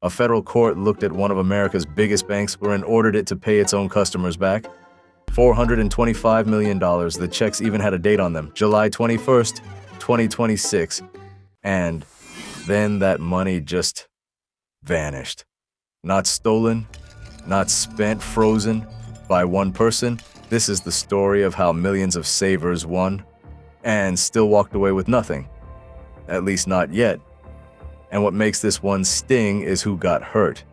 A federal court looked at one of America's biggest banks and ordered it to pay its own customers back $425 million. The checks even had a date on them, July 21st, 2026. And then that money just vanished. Not stolen, not spent, frozen by one person. This is the story of how millions of savers won and still walked away with nothing. At least not yet. And what makes this one sting is who got hurt.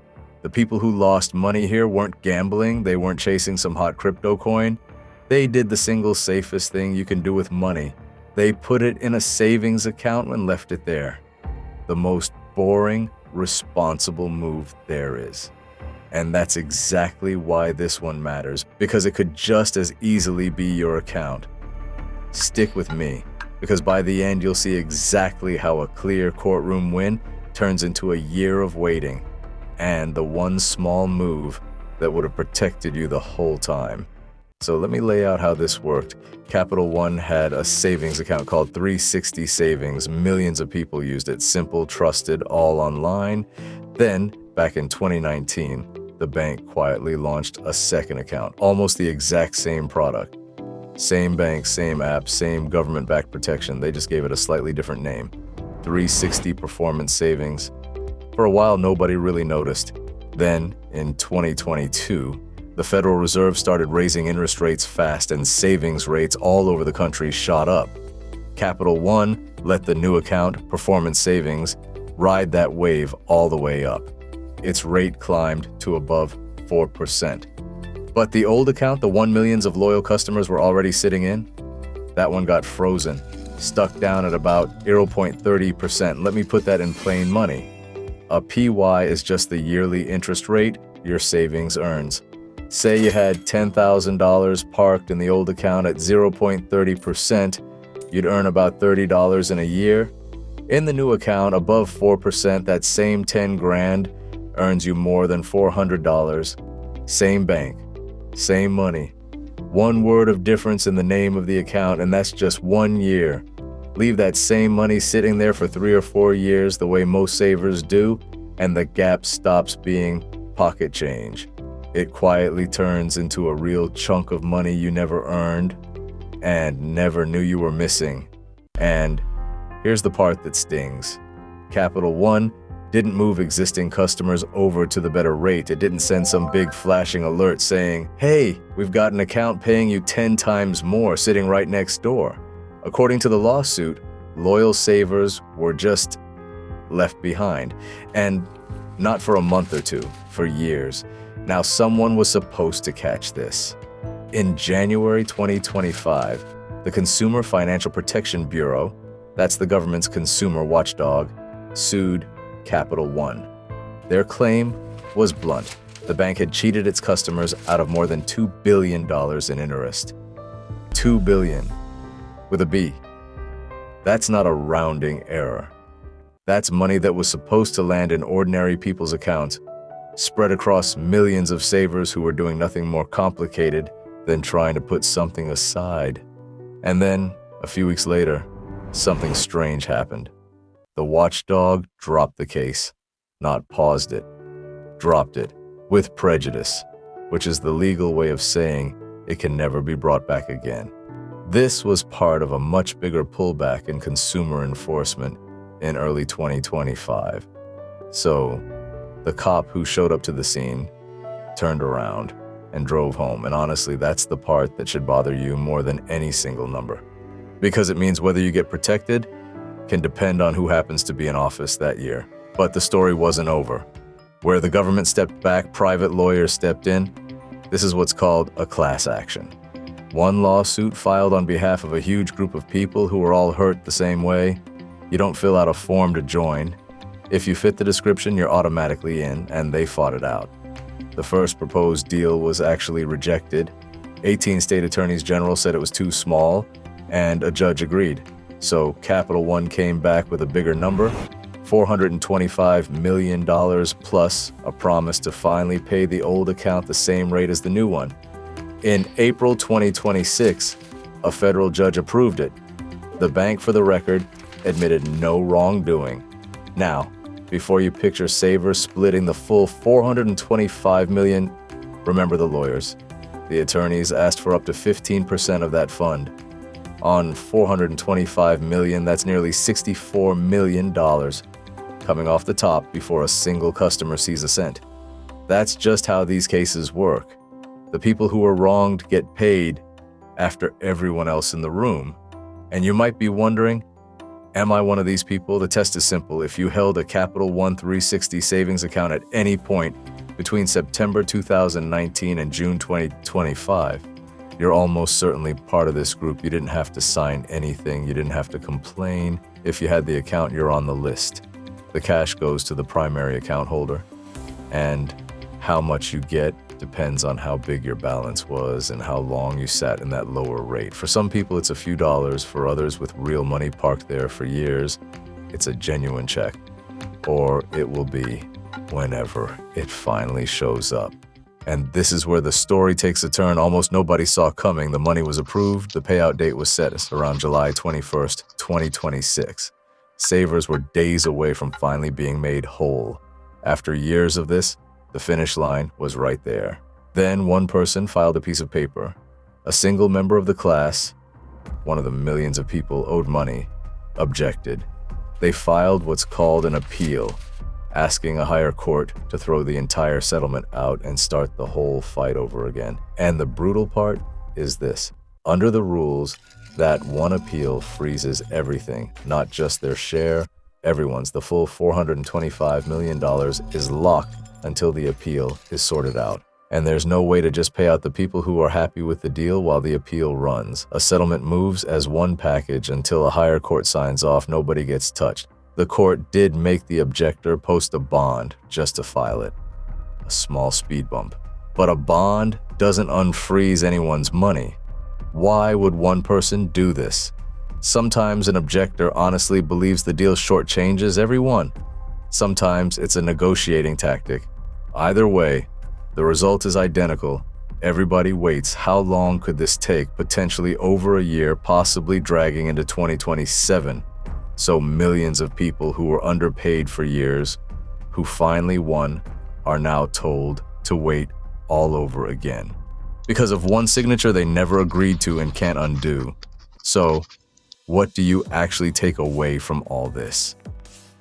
The people who lost money here weren't gambling, they weren't chasing some hot crypto coin. They did the single safest thing you can do with money. They put it in a savings account and left it there. The most boring, responsible move there is. And that's exactly why this one matters, because it could just as easily be your account. Stick with me, because by the end you'll see exactly how a clear courtroom win turns into a year of waiting, and the one small move that would have protected you the whole time. So let me lay out how this worked. Capital One had a savings account called 360 Savings. Millions of people used it. Simple, trusted, all online. Then, back in 2019, the bank quietly launched a second account, almost the exact same product. Same bank, same app, same government-backed protection. They just gave it a slightly different name. 360 Performance Savings. For a while, nobody really noticed. Then, in 2022, the Federal Reserve started raising interest rates fast and savings rates all over the country shot up. Capital One let the new account, Performance Savings, ride that wave all the way up. Its rate climbed to above 4%. But the old account, the one millions of loyal customers were already sitting in, that one got frozen, stuck down at about 0.30%. Let me put that in plain money. A PY is just the yearly interest rate your savings earns. Say you had $10,000 parked in the old account at 0.30%, you'd earn about $30 in a year. In the new account, above 4%, that same 10 grand earns you more than $400. Same bank, same money. One word of difference in the name of the account, and that's just 1 year. Leave that same money sitting there for 3 or 4 years the way most savers do, and the gap stops being pocket change. It quietly turns into a real chunk of money you never earned and never knew you were missing. And here's the part that stings. Capital One didn't move existing customers over to the better rate. It didn't send some big flashing alert saying, "Hey, we've got an account paying you 10 times more sitting right next door." According to the lawsuit, loyal savers were just left behind. And not for a month or two, for years. Now, someone was supposed to catch this. In January 2025, the Consumer Financial Protection Bureau, that's the government's consumer watchdog, sued Capital One. Their claim was blunt. The bank had cheated its customers out of more than $2 billion in interest. $2 billion, with a B. That's not a rounding error. That's money that was supposed to land in ordinary people's accounts, spread across millions of savers who were doing nothing more complicated than trying to put something aside. And then, a few weeks later, something strange happened. The watchdog dropped the case, not paused it, dropped it, with prejudice, which is the legal way of saying it can never be brought back again. This was part of a much bigger pullback in consumer enforcement in early 2025. So, the cop who showed up to the scene turned around and drove home. And honestly, that's the part that should bother you more than any single number. Because it means whether you get protected can depend on who happens to be in office that year. But the story wasn't over. Where the government stepped back, private lawyers stepped in. This is what's called a class action. One lawsuit filed on behalf of a huge group of people who were all hurt the same way. You don't fill out a form to join. If you fit the description, you're automatically in, and they fought it out. The first proposed deal was actually rejected. 18 state attorneys general said it was too small, and a judge agreed. So Capital One came back with a bigger number, $425 million plus a promise to finally pay the old account the same rate as the new one. In April 2026, a federal judge approved it. The bank, for the record, admitted no wrongdoing. Now, before you picture savers splitting the full $425 million. Remember the lawyers. The attorneys asked for up to 15% of that fund. On $425 million, that's nearly $64 million coming off the top before a single customer sees a cent. That's just how these cases work. The people who are wronged get paid after everyone else in the room. And you might be wondering, am I one of these people? The test is simple. If you held a Capital One 360 savings account at any point between September 2019 and June 2025, you're almost certainly part of this group. You didn't have to sign anything. You didn't have to complain. If you had the account, you're on the list. The cash goes to the primary account holder. And how much you get depends on how big your balance was and how long you sat in that lower rate. For some people, it's a few dollars. For others with real money parked there for years, it's a genuine check. Or it will be whenever it finally shows up. And this is where the story takes a turn almost nobody saw coming. The money was approved. The payout date was set around July 21st, 2026. Savers were days away from finally being made whole. After years of this, the finish line was right there. Then one person filed a piece of paper. A single member of the class, one of the millions of people owed money, objected. They filed what's called an appeal, asking a higher court to throw the entire settlement out and start the whole fight over again. And the brutal part is this. Under the rules, that one appeal freezes everything, not just their share. Everyone's. The full $425 million is locked until the appeal is sorted out. And there's no way to just pay out the people who are happy with the deal while the appeal runs. A settlement moves as one package until a higher court signs off. Nobody gets touched. The court did make the objector post a bond just to file it. A small speed bump. But a bond doesn't unfreeze anyone's money. Why would one person do this? Sometimes an objector honestly believes the deal shortchanges everyone. Sometimes it's a negotiating tactic. Either way, the result is identical. Everybody waits. How long could this take? Potentially over a year, possibly dragging into 2027. So millions of people who were underpaid for years, who finally won, are now told to wait all over again. Because of one signature they never agreed to and can't undo. So, what do you actually take away from all this?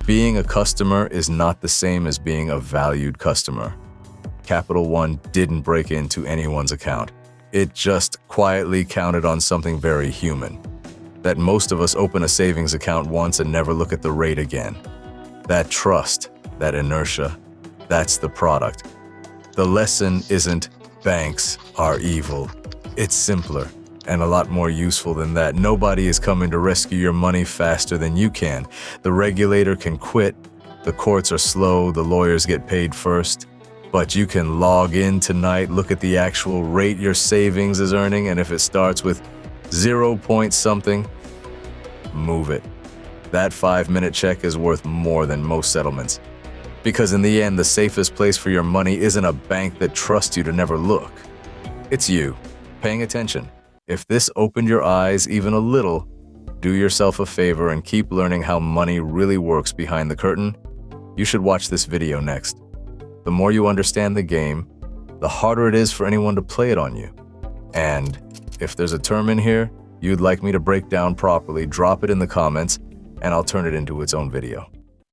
Being a customer is not the same as being a valued customer. Capital One didn't break into anyone's account. It just quietly counted on something very human. That most of us open a savings account once and never look at the rate again. That trust, that inertia, that's the product. The lesson isn't banks are evil. It's simpler and a lot more useful than that. Nobody is coming to rescue your money faster than you can. The regulator can quit, the courts are slow, the lawyers get paid first. But you can log in tonight, look at the actual rate your savings is earning, and if it starts with 0 point something, move it. That 5-minute check is worth more than most settlements. Because in the end, the safest place for your money isn't a bank that trusts you to never look. It's you, paying attention. If this opened your eyes even a little, do yourself a favor and keep learning how money really works behind the curtain. You should watch this video next. The more you understand the game, the harder it is for anyone to play it on you. And if there's a term in here you'd like me to break down properly, drop it in the comments and I'll turn it into its own video.